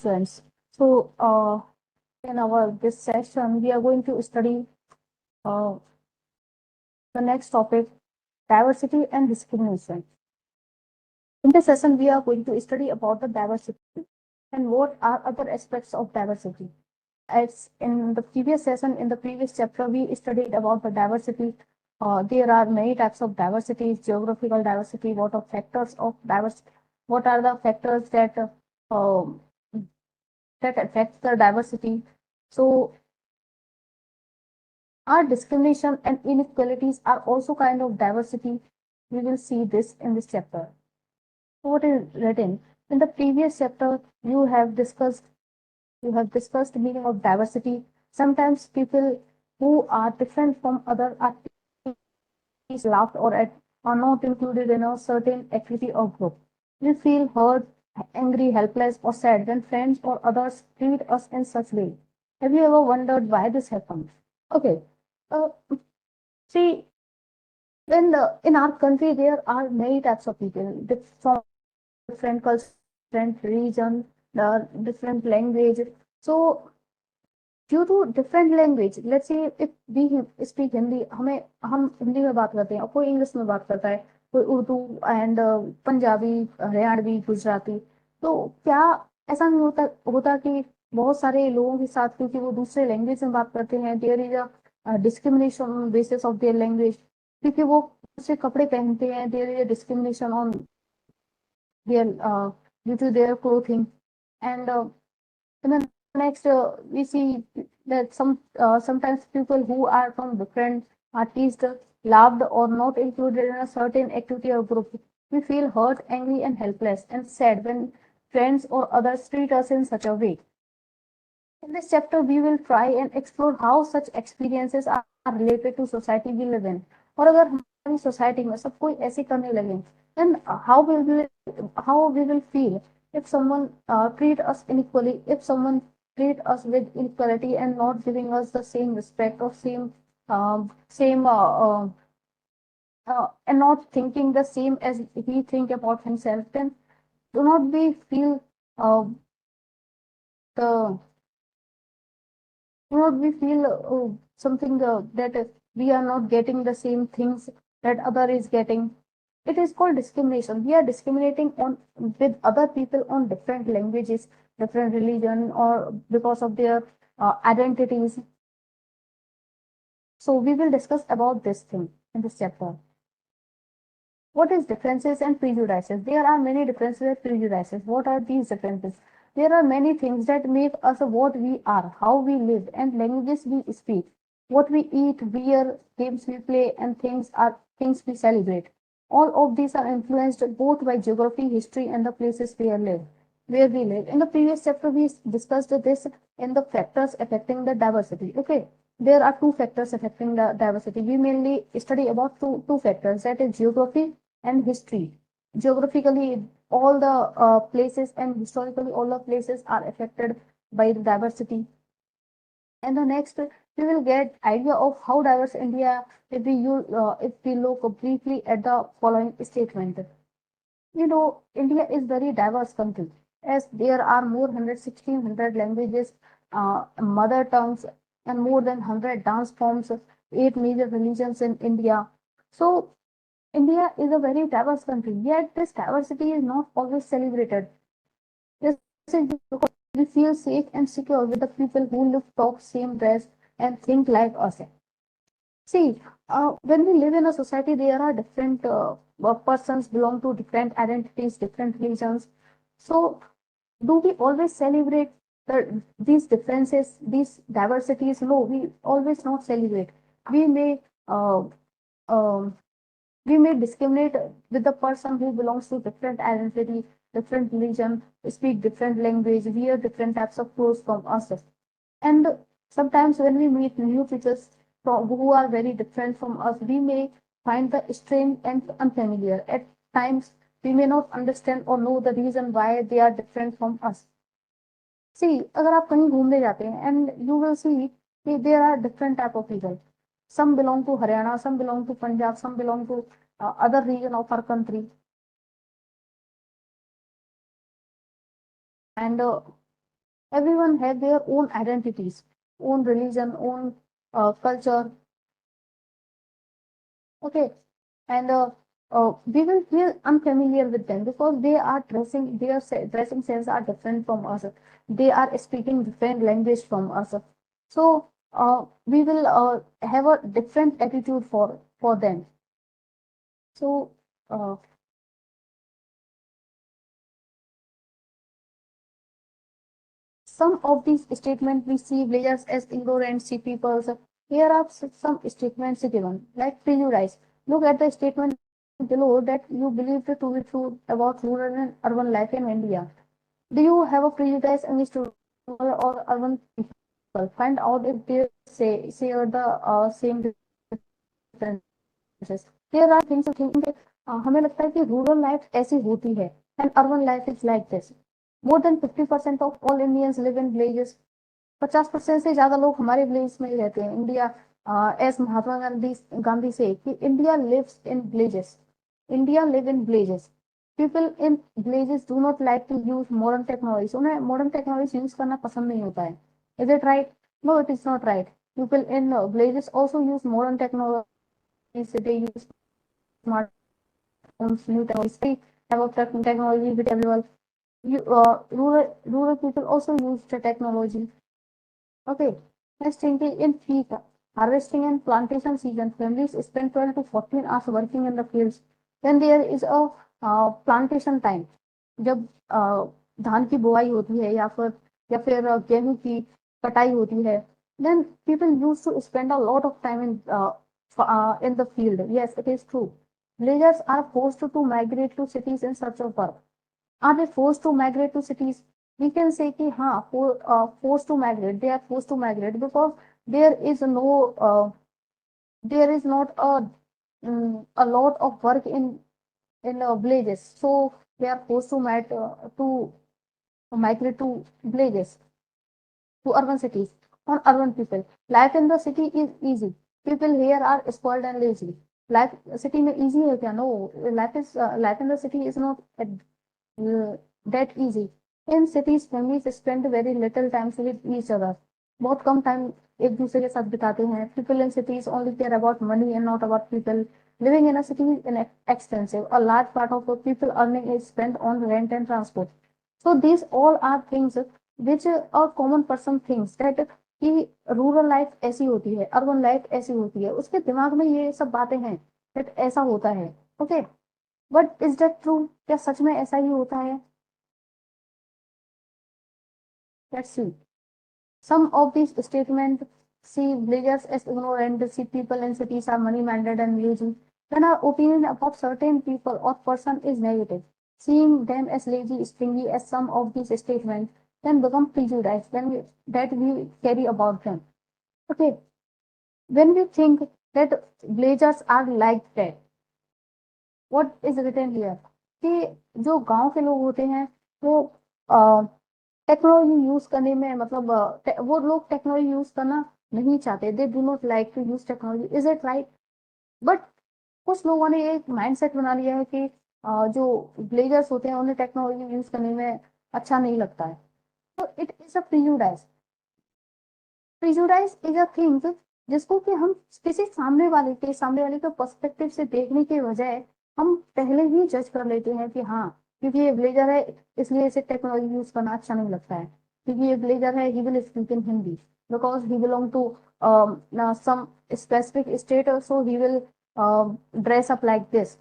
students. So, in our this session, we are going to study uh, the next topic, diversity and discrimination. In this session, we are going to study about the diversity and what are other aspects of diversity. As in the previous session, in the previous chapter, we studied about the diversity. There are many types of diversity, geographical diversity, what are factors of diversity, what are the factors um, that affect the diversity. So, our discrimination and inequalities are also kind of diversity. We will see this in this chapter. So what is written in the previous chapter? You have discussed the meaning of diversity. Sometimes people who are different from other are laughed or at are not included in a certain activity or group. We feel hurt, angry, helpless, or sad when friends or others treat us in such way. Have you ever wondered why this happens? Okay. Uh, See, in our country there are many types of people from different culture, different region, the different language. So due to different language, let's say if we speak Hindi, हम हिंदी में बात करते हैं और कोई English में बात करता है, कोई उर्दू एंड पंजाबी, हरियाणवी, गुजराती. तो क्या ऐसा नहीं होता कि बहुत सारे लोगों के साथ, क्योंकि वो दूसरे लैंग्वेज में बात करते हैं, there is a discrimination basis of their language, क्योंकि वो दूसरे कपड़े पहनते हैं, there is a discrimination on their due to their clothing. And in the next, we see that sometimes people who are from different are teased, loved, or not included in a certain activity or group. We feel hurt, angry, and helpless, and sad when friends or others treat us in such a way. In this chapter, we will try and explore how such experiences are related to society we live in. और अगर हमारी society में सब कोई ऐसे करने लगे, then how we will feel if someone treat us unequally, if someone treat us with inequality and not giving us the same respect or same and not thinking the same as he think about himself, then do not we feel the what we feel something that we are not getting the same things that other is getting. It is called discrimination. We are discriminating on with other people on different languages, different religion, or because of their identities. So we will discuss about this thing in this chapter. What is differences and prejudices? There are many differences and prejudices. What are these differences? There are many things that make us what we are, how we live, and languages we speak, what we eat, wear, games we play, and things we celebrate. All of these are influenced both by geography, history, and the places where we live. In the previous chapter, we discussed this in the factors affecting the diversity. Okay, there are two factors affecting the diversity. We mainly study about two factors, that is geography and history. Geographically, all the places, and historically, all the places are affected by the diversity. And the next, we will get idea of how diverse India if we look briefly at the following statement. You know, India is very diverse country, as there are more than 1,600 languages, mother tongues, and more than 100 dance forms, 8 major religions in India. So India is a very diverse country, yet this diversity is not always celebrated. This is because we feel safe and secure with the people who live, talk, same dress, and think like us. See, when we live in a society, there are different persons belong to different identities, different religions. So, do we always celebrate these differences, these diversities? No, we always not celebrate. We may uh, um, we may discriminate with the person who belongs to different identity, different religion, speak different language, wear different types of clothes from us. And sometimes when we meet new people who are very different from us, we may find the strange and unfamiliar. At times, we may not understand or know the reason why they are different from us. See, अगर आप कहीं घूमने जाते हैं, and you will see there are different type of people. Some belong to Haryana, some belong to Punjab, some belong to other region of our country. And Everyone have their own identities, own religion, own culture. Okay, and we will feel unfamiliar with them because they are dressing, their dressing sense are different from us. They are speaking different language from us. So we will have a different attitude for them. So uh, some of these statements we see villagers as ignorant sea peoples. Here are some statements given, like prejudice. Look at the statement below that you believe to be true about rural and urban life in India. Do you have a prejudice against rural or urban people? Find out if they share the same differences. There are things to think. हमें लगता है कि rural life ऐसी होती है and urban life is like this. More than 50% of all Indians live in villages. 50% से ज्यादा लोग हमारे विलेज में ही रहते हैं. इंडिया एस महात्मा गांधी गांधी से कि India lives in villages. India live in villages. People in villages do not like to use modern technology. उन्हें मॉडर्न टेक्नोलॉजी यूज करना पसंद नहीं होता है. Is it right? No, it is not right. People in villages also use modern technology. They use smartphones, new technology, have of technology with available. Rural people also use the technology. Okay, next thing is in peak harvesting and plantation season, families spend 12 to 14 hours working in the fields. Then there is a plantation time. जब धान की बुआई होती है या फिर गेहूं की कटाई होती है, then people used to spend a lot of time in the field. Yes, it is true. Villagers are forced to migrate to cities in search of work. Are they forced to migrate to cities? We can say कि हाँ, forced to migrate. They are forced to migrate because there is no there is not a lot of work in villages. So they are forced to migrate to villages, to urban cities. On urban people, life in the city is easy. People here are spoiled and lazy. Life city में easy है क्या? No, life in the city is not that easy. In cities, families spend very little time with each other. बहुत कम time एक दूसरे के साथ बिताते हैं. People in cities only care about money and not about people. Living in a city is expensive. A large part of what people earning is spent on rent and transport. So these all are things which a common person thinks that कि rural life ऐसी होती है, urban life ऐसी होती है. उसके दिमाग में ये सब बातें हैं that ऐसा होता है. Okay, but is that true? क्या सच में ऐसा ही होता है? Let's see. Some of these statements see villagers as ignorant, see people in cities are money-minded and lazy. When our opinion about certain people or person is negative, seeing them as lazy, stingy, as some of these statements, then become prejudice that we carry about them. Okay, when we think that villagers are like that, what is written here? कि जो गांव के लोग होते हैं वो technology use करने में मतलब वो लोग टेक्नोलॉजी यूज करना नहीं चाहते. They do not like to use technology. Is it right? But कुछ लोगों ने एक माइंडसेट बना लिया है कि जो विलेजर्स होते हैं उन्हें टेक्नोलॉजी यूज करने में अच्छा नहीं लगता है. तो it is a prejudice. Prejudice is a thing जिसको कि हम किसी सामने वाले के पर्सपेक्टिव से देखने के बजाय हम पहले ही जज कर लेते हैं कि हाँ, क्योंकि ये ब्लेजर है इसलिए इसे टेक्नोलॉजी यूज करना अच्छा नहीं लगता है. क्योंकि ये ब्लेजर है, he will speak in Hindi because he belong to some specific state, so he will dress up like this.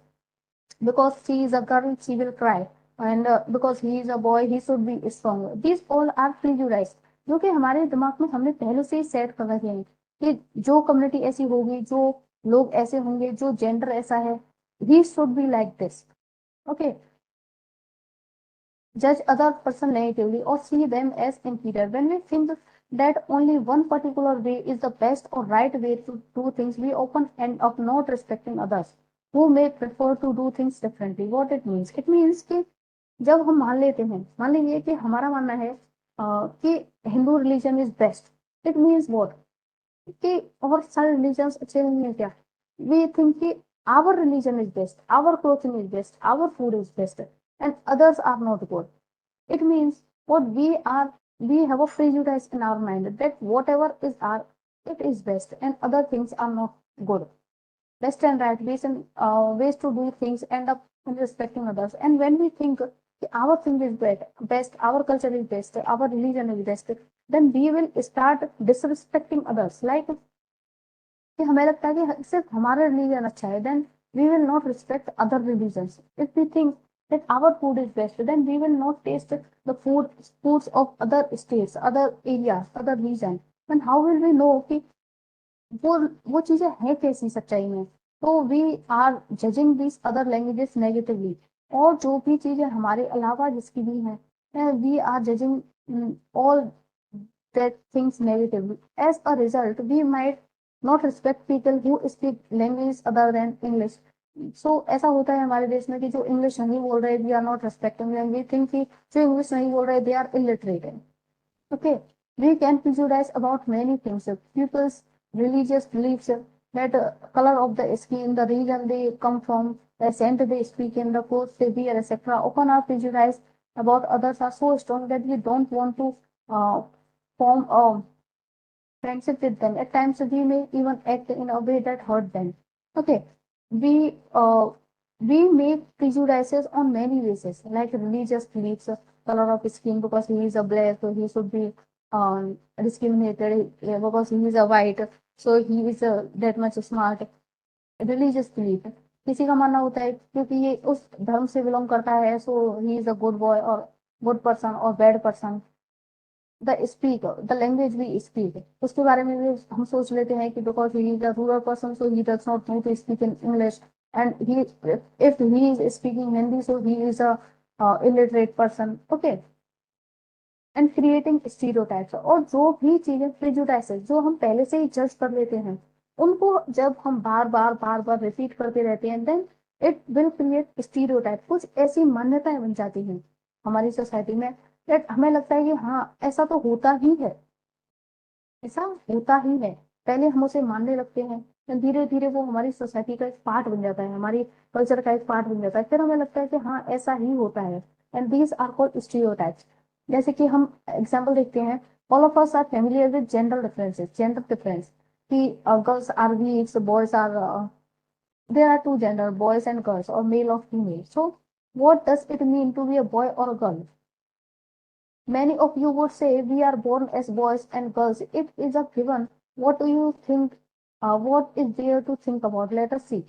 Because she is a girl, she will cry, and because he is a boy, he should be strong. These all are prejudice जो कि हमारे दिमाग में हमने पहले से ही set कर रखे हैं कि जो कम्युनिटी ऐसी होगी, जो लोग ऐसे होंगे, जो जेंडर ऐसा है, he should be like this. Okay, judge other person negatively or see them as inferior. When we think that only one particular way is the best or right way to do things, we often end up not respecting others who may prefer to do things differently. What it means? It means कि जब हम मान लीजिए कि हमारा मानना है कि Hindu religion is best. It means what? कि और सारे रिलीजन्स अच्छे नहीं है क्या? वी थिंक कि our religion is best, our clothing is best, our food is best, and others are not good. It means what we are we have a prejudice in our mind that whatever is our, it is best and other things are not good. Left and right ways and ways to do things end up in respecting others. And when we think our thing is best, our culture is best, our religion is best, then we will start disrespecting others. Like कि हमें लगता है कि सिर्फ हमारा religion अच्छा है, then we will not respect other religions. If we think that our food is best, then we will not taste the foods of other states, other areas, other region. Then how will we know कि वो वो चीजें हैं कैसी सच्चाई में? तो we are judging this other languages negatively, और जो भी चीजें हमारे अलावा जिसकी भी हैं, we are judging all that things negatively. As a result, we might not respect people who speak languages other than English. So ऐसा होता है हमारे देश में कि जो इंग्लिश नहीं बोल रहे, we are not respecting them. We think कि जो इंग्लिश नहीं बोल रहे, they are illiterate. Okay, we can prejudice about many things. People's religious beliefs, that color of the skin, the region they come from, the accent they speak in, the clothes they wear, etc. Often our prejudice about others are so strong that we don't want to form a friendship with them. At times, we may even act in a way that hurt them. Okay, we uh, we make prejudices on many bases, like religious beliefs, color of skin, because he is a black, so he should be discriminated. Because he is a white, so he is that much smart. Religious belief, किसी का मानना होता है क्योंकि ये उस धर्म से बिलोंग करता है, so he is a good boy और गुड पर्सन और bad person. The speak, the language we speak, उसके बारे में भी हम सोच लेते हैं कि because he is a rural person, so he does not know to speak in English, and he if he is speaking Hindi, so he is a illiterate person. Okay, and creating stereotypes, और जो भी चीजें prejudices जो हम पहले से ही जज कर लेते हैं, उनको जब हम बार बार रिपीट करते रहते हैं, then it will create stereotype. कुछ ऐसी मान्यताएं बन जाती हैं हमारी सोसाइटी में, दैट हमें लगता है कि हाँ ऐसा तो होता ही है, ऐसा होता ही है. पहले हम उसे मानने लगते हैं, धीरे धीरे वो हमारी सोसाइटी का एक पार्ट बन जाता है, हमारी कल्चर का एक पार्ट बन जाता है, फिर हमें लगता है कि हाँ ऐसा ही होता है. And these are called stereotypes. जैसे कि हम एग्जाम्पल देखते हैं, all of us are familiar with gender differences, gender difference, कि girls are weaks, boys are, there are two gender, boys and girls, or male or female. So what does it mean to be a boy or a girl? Many of you would say we are born as boys and girls. It is a given. What do you think? What is there to think about? Let us see.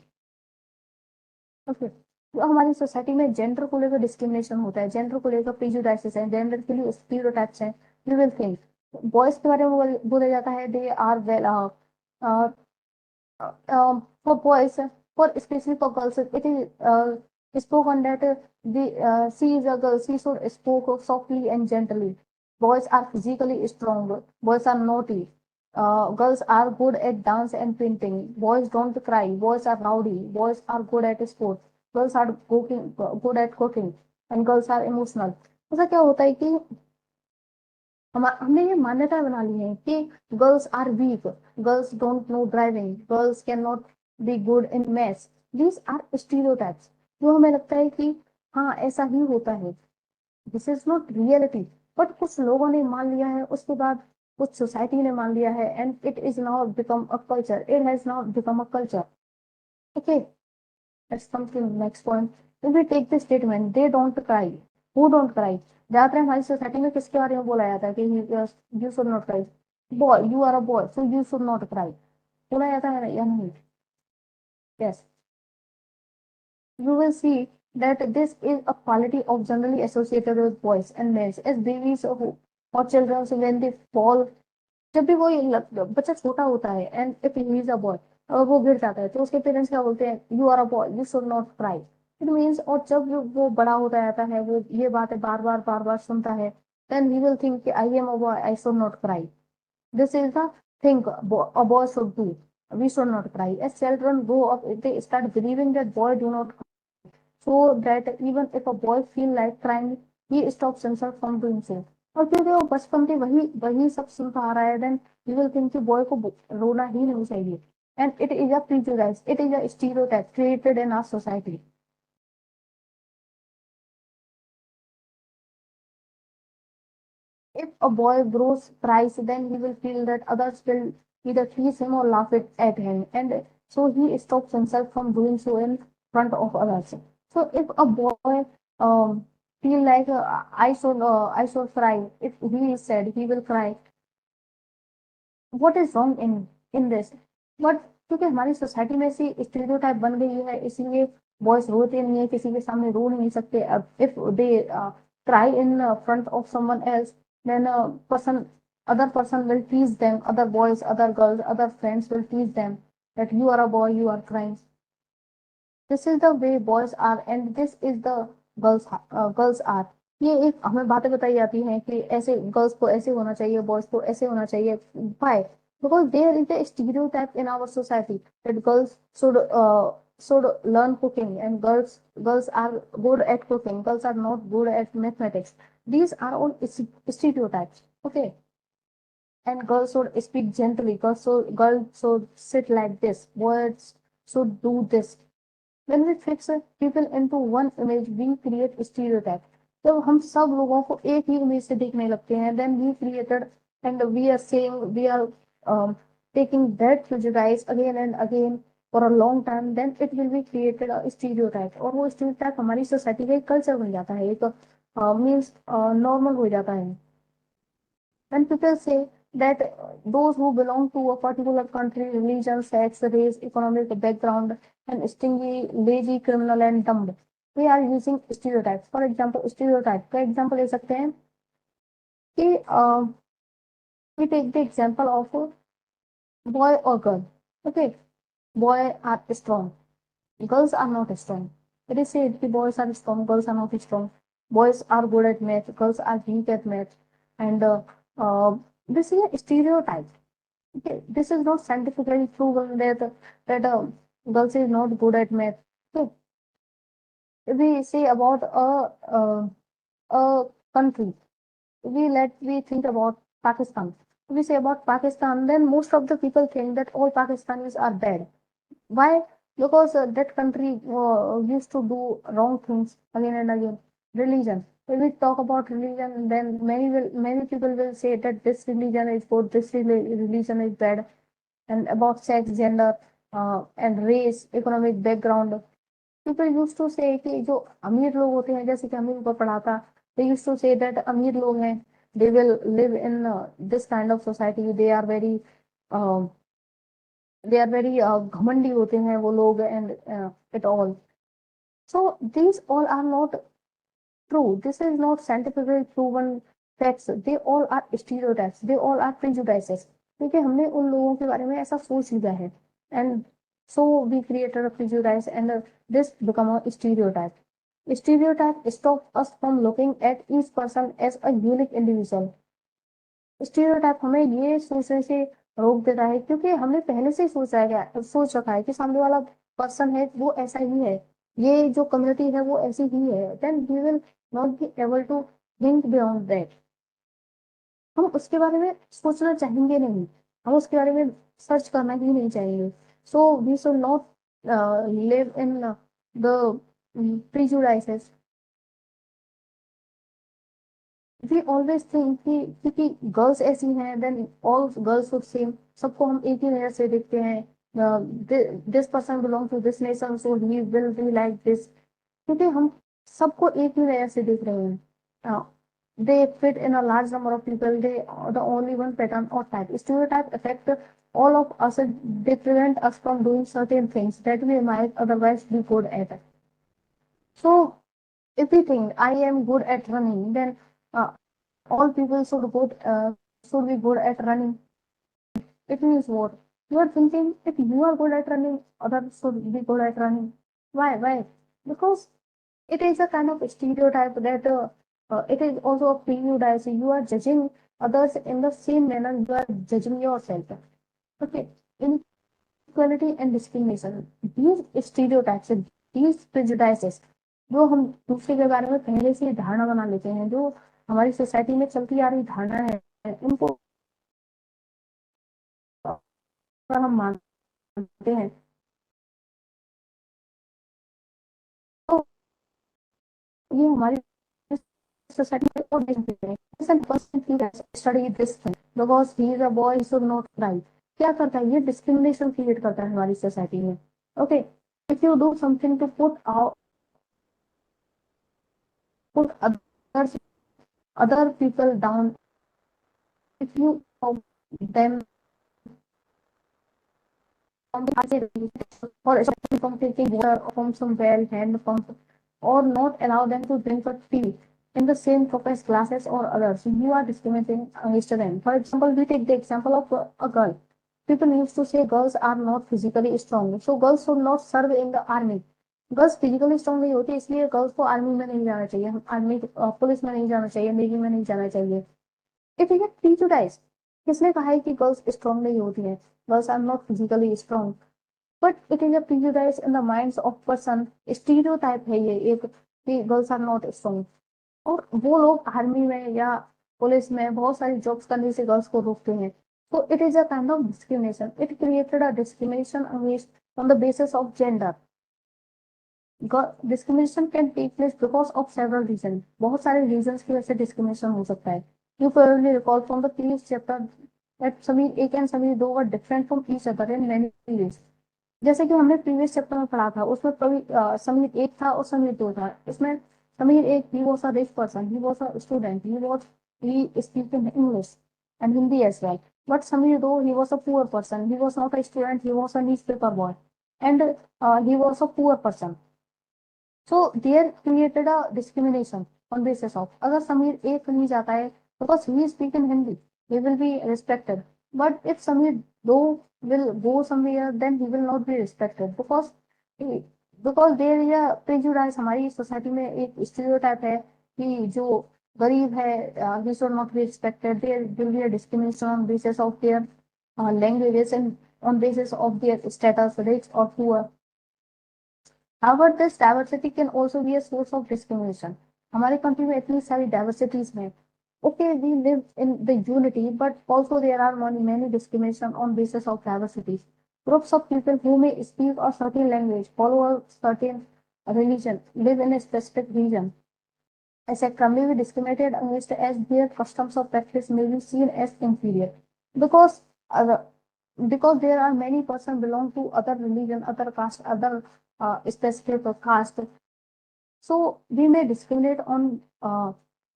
Okay. तो हमारी society में gender को लेकर discrimination होता है, gender को लेकर प्रीजुडाइसेस है, जेंडर के लिए स्टीरियोटाइप्स हैं. वी विल थिंक बॉयज के बारे में बोला जाता है they are well, for boys, for especially for girls, it is spoken that she is a girl, she should speak softly and gently. Boys are physically strong, boys are naughty. Girls are good at dance and painting. Boys don't cry. Boys are rowdy. Boys are good at sports. Girls are good at cooking, and girls are emotional. ऐसा क्या होता है कि हमने ये मान्यता बना ली है कि girls are weak, girls don't know driving, girls can not be good in maths. These are stereotypes जो हमें लगता है कि हाँ ऐसा ही होता है. This is not reality, but कुछ लोगों ने मान लिया है, उसके बाद कुछ सोसाइटी ने मान लिया है, and it is now become a culture, it has now become a culture. Okay, let's come to next point. If we take this statement, they don't cry, who don't cry, ज्यादातर हमारी society में किसके बारे में बोला जाता है कि you should not cry. Boy, you are a boy, so you should not cry, बोला जाता है या नहीं? Yes, you will see that this is a quality of generally associated with boys and males as babies or children. So when they fall, जब भी वो बच्चा छोटा होता है and if he is a boy, और वो गिर जाता है, तो उसके पेरेंट्स क्या बोलते हैं? You are a boy, you should not cry. It means, और जब वो बड़ा होता जाता है, वो ये बातें बार बार सुनता है, then he will think I am a boy, I should not cry. This is the thing a boy should do. We should not cry. As children grow up, they start believing that boy do not cry. So that even if a boy feel like crying, he stops himself from doing so. और क्योंकि वो बचपन से वही वही सब सुनता आ रहा है, then you will think कि boy को रोना ही नहीं चाहिए. And it is a prejudice. It is a stereotype created in our society. If a boy grows cries, then he will feel that others will either tease him or laugh at him, and so he stops himself from doing so in front of others. So if a boy feel like I should cry, if he is sad, he will cry. What is wrong in this? But क्योंकि हमारी society में ऐसी stereotype बन गई है, इसीलिए boys रोते नहीं है, किसी के सामने रो नहीं सकते. अब if they cry in front of someone else, then a other person will tease them, other boys, other girls, other friends will tease them that you are a boy, you are crying. This is the way boys are and this is the girls are. ये एक हमें बातें बताई जाती हैं कि ऐसे girls को ऐसे होना चाहिए, बॉयज को ऐसे होना चाहिए. Why? Because there is a stereotype in our society that girls should learn cooking, and girls are good at cooking, girls are not good at mathematics. These are all stereotypes. Okay. And girls should speak gently, girls should sit like this, boys should do this. When we fix people into one image, we create stereotype. जब हम सब लोगों को एक ही image से देखने लगते हैं, then we created and we are saying we are taking that prejudice again and again for a long time, then it will be created a stereotype. और वो stereotype हमारी सोसाइटी का एक कल्चर बन जाता है, एक मीन्स नॉर्मल हो जाता है. When people say that those who belong to a particular country, religion, sex, race, economic background, and stingy, lazy, criminal, and dumb, we are using stereotypes. For example, stereotype का example ले सकते हैं कि we take the example of boy or girl. Okay, boy are strong, girls are not strong. It is said that boys are strong, girls are not strong. Boys are good at math, girls are weak at math, and uh, this is a stereotype. Okay, this is not scientifically proven that girls is not good at math. So if we say about a country, we think about Pakistan. If we say about Pakistan, then most of the people think that all Pakistanis are bad. Why? Because that country used to do wrong things again and again. Religion. When we talk about religion, then many people will say that this religion is good, this religion is bad. And about sex, gender, and race, economic background. People used to say कि जो अमीर लोग होते हैं, जैसे कि हमें ऊपर पढ़ा था, they used to say that अमीर लोग हैं, they will live in this kind of society. Uh, they are very घमंडी होते हैं वो लोग, and it all. So these all are not true. This is not scientifically proven facts. They all are stereotypes. They all are prejudices. क्योंकि हमने उन लोगों के बारे में ऐसा सोच लिया है, and so we created a prejudice, and this become a stereotype. Stereotype stop us from looking at each person as a unique individual. Stereotype हमें ये सोचने से रोक देता है, क्योंकि हमने पहले से ही सोच रखा है कि सामने वाला पर्सन है वो ऐसा ही है, ये जो कम्युनिटी है वो ऐसी ही है. Then we will not be able to think beyond that. हम उसके बारे में सोचना चाहेंगे नहीं, हम उसके बारे में सर्च करना ही नहीं चाहेंगे. So we should not live in the prejudices. We always think कि क्योंकि गर्ल्स ऐसी हैं, then all girls should same, सबको हम एक ही नजर से देखते हैं. This person belong to this nation, so he will be like this. क्योंकि हम सबको एक ही नजर से देख रहे हैं. They fit in a large number of people, they the only one pattern और type. Stereotype affect all of us. They prevent us from doing certain things that we might otherwise be good at. So if we think I am good at running, then all people should be good at running. It means what? You are thinking if you are good at running, others should be good at running. Why? Why? Because it is a kind of stereotype that it is also a prejudice. You are judging others in the same manner you are judging yourself. Okay. Inequality and discrimination. These stereotypes, these prejudices, जो हम दूसरे के बारे में पहले से धारणा बना लेते हैं, जो हमारी सोसाइटी में चलती आ रही धारणा है, उनको हम मानते हैं. तो ये हमारी society में और discriminate. Innocent person feels study this thing because he is a boy, he should not cry. क्या करता है ये डिस्क्रिमिनेशन क्रिएट करता है हमारी सोसाइटी में. Okay, if you do something to put other people down, if you them from the or especially from taking water from some well hand pump or not allow them to drink a tea in the same cup as glasses or others, you are discriminating against them. For example, we take the example of a girl. People used to say girls are not physically strong, so girls should not serve in the army. Girls physically strong नहीं होती, इसलिए girls को army में नहीं जाना चाहिए, army police में नहीं जाना चाहिए, नेवी में नहीं जाना चाहिए. It is prejudice. किसने कहा है कि गर्ल्स स्ट्रांग नहीं होती हैं? Girls are not physically strong, but it is a prejudice in the minds of person. Stereotype है ये एक कि गर्ल्स आर नॉट स्ट्रांग. और वो लोग आर्मी में या पुलिस में बहुत सारी जॉब्स करने से गर्ल्स को रोकते हैं. तो it is a kind of discrimination. It created a discrimination on the basis of gender. Discrimination can take place because of several reason. बहुत सारे रीजन की वजह से डिस्क्रिमिनेशन हो सकता है. You probably recall from the previous chapter that Sameer एक and Sameer दो were different from each other in many ways. जैसे कि हमने प्रीवियस चैप्टर में पढ़ा था, उसमें समीर एक था और समीर दो था. इसमें समीर एक, he was a rich person, he was a student, he speak in English and Hindi as well. But Sameer दो, he was a poor person, he was not a student, he was a newspaper boy and he was a poor person. So there created a discrimination on basis of, अगर समीर एक कहीं जाता है because he speak in Hindi, he will be respected. But if Sameer दो will go somewhere, then he will not be respected because there is a prejudice. हमारी society में एक stereotype है कि जो गरीब है he should not be respected. There will be a discrimination on basis of their languages and on basis of their status, rich or poor. However, this diversity can also be a source of discrimination. हमारे country में इतनी सारी diversities में, okay, we live in the unity, but also there are many discrimination on basis of diversities. Groups of people who may speak a certain language, follow a certain religion, live in a specific region, etc., may be discriminated against as their customs of practice may be seen as inferior because uh, because there are many person belong to other religion, other caste, other specific caste. So we may discriminate on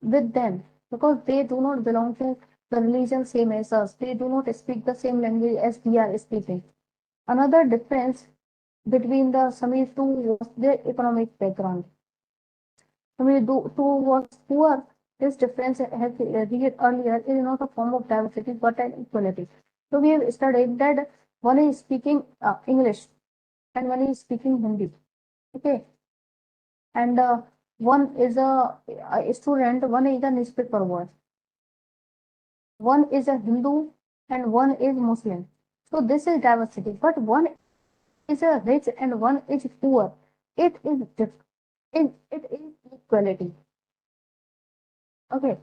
with them because they do not belong to the religion same as us. They do not speak the same language as we are speaking. Another difference between the Samir two was their economic background. Samir two was poor. This difference, as read earlier, is not a form of diversity but an equality. So we have studied that one is speaking English and one is speaking Hindi. Okay, and one is a student, one is a newspaper boy, one is a Hindu, and one is Muslim. So this is diversity, but one is a rich and one is poor. It is it is equality. Okay,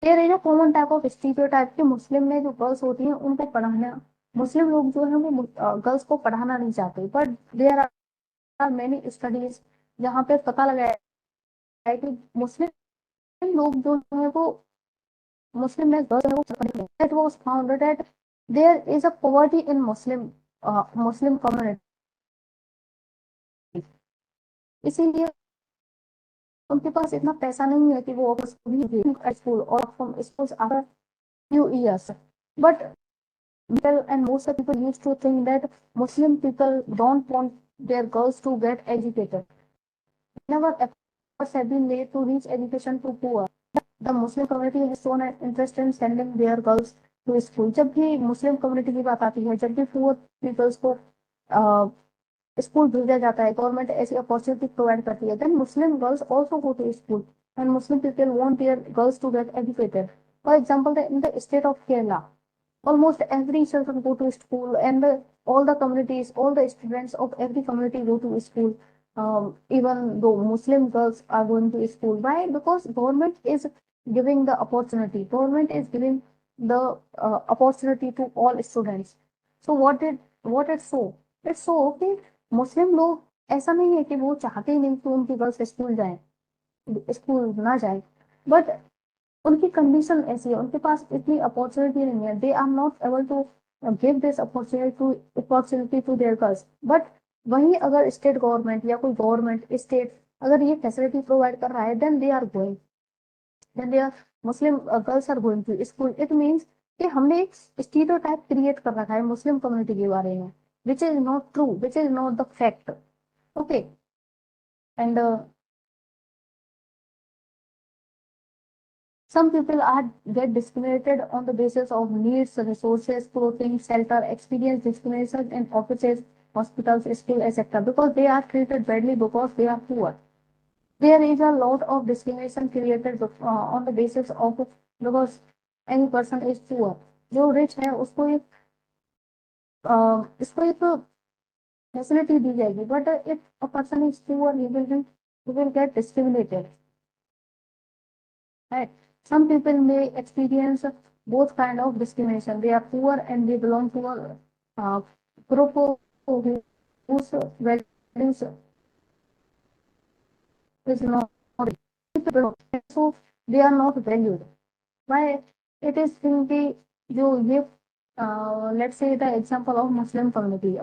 there is a common type of stereotype कि मुस्लिम में जो girls होती हैं उनको पढ़ाना, मुस्लिम लोग जो है वो गर्ल्स को पढ़ाना नहीं चाहते. But there are many studies जहाँ पे पता लगा है कि मुस्लिम लोग जो है वो मुस्लिम में गर्ल्स है वो पढ़ने. It was found that there is a poverty in Muslim community. इसीलिए उनके पास इतना पैसा नहीं है कि वो स्कूल और from schools after few years. But people and most of the people used to think that Muslim people don't want their girls to get educated. Never efforts have been made to reach education to poor. The Muslim community has shown an interest in sending their girls to school. जब भी Muslim community की बात आती है, जब भी poor peoples को school भेजा जाता है, गवर्नमेंट ऐसी अपॉर्चुनिटी प्रोवाइड करती है, then Muslim girls also go to school and Muslim people want their girls to get educated. For example, in the state of Kerala, almost every children go to school, and all the communities, all the students of every community go to school. Even though Muslim girls are going to school, why? Because government is giving the opportunity. Government is giving the opportunity to all students. So what it show? It show कि मुस्लिम लोग ऐसा नहीं है कि वो चाहते ही नहीं कि उनकी गर्ल्स स्कूल जाएं, स्कूल ना जाए. बट उनकी कंडीशन ऐसी है, उनके पास इतनी अपॉर्चुनिटी नहीं है, they are not able to give this opportunity to their girls. But वहीं अगर स्टेट गवर्नमेंट या कोई गवर्नमेंट स्टेट अगर ये फैसिलिटी प्रोवाइड कर रहा है, then they are going, then they are Muslim girls are going to school. It means कि हमने एक स्टीरियोटाइप क्रिएट कर रखा है मुस्लिम कम्युनिटी के बारे में, which is not true, which is not the fact. Okay, and some people are get discriminated on the basis of needs, resources, clothing, shelter, experience discrimination in offices, hospitals, school, etc. because they are treated badly because they are poor. There is a lot of discrimination created on the basis of because any person is poor. जो rich है उसको एक इसको एक facility दी जाएगी, but if a person is poor he will get discriminated. Right? Some people may experience both kind of discrimination. They are poor and they belong to a group whose values is not so they are not valued. Why? It is in the जो ये let's say the example of Muslim community.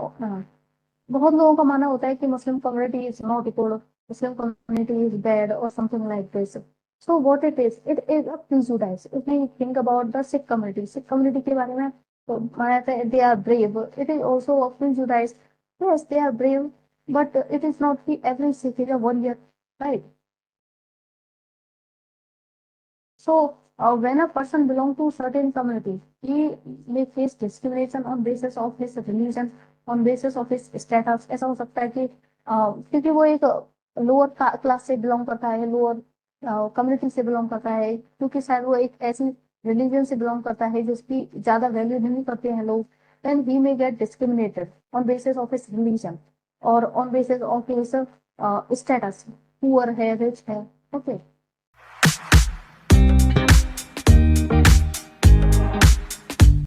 बहुत लोगों का मानना होता है कि Muslim community is not equal, Muslim community is bad और something like this. So what it is a prejudice. If we think about the Sikh community के बारे में तो माना जाता है they are brave, it is also a prejudice. Yes they are brave, but it is not कि every Sikh is a warrior, right? So, when a person belongs to certain community, he may face discrimination on basis of his religion, on basis of his status। ऐसा हो सकता है कि क्योंकि वो एक lower class से बिलोंग करता है, लोअर कम्युनिटी से बिलोंग करता है, क्योंकि शायद वो एक ऐसी रिलीजन से बिलोंग करता है जिसकी ज्यादा वैल्यू नहीं करते हैं लोग, then he may get discriminated on basis of his religion or on basis of his status, poor है, rich है। ओके,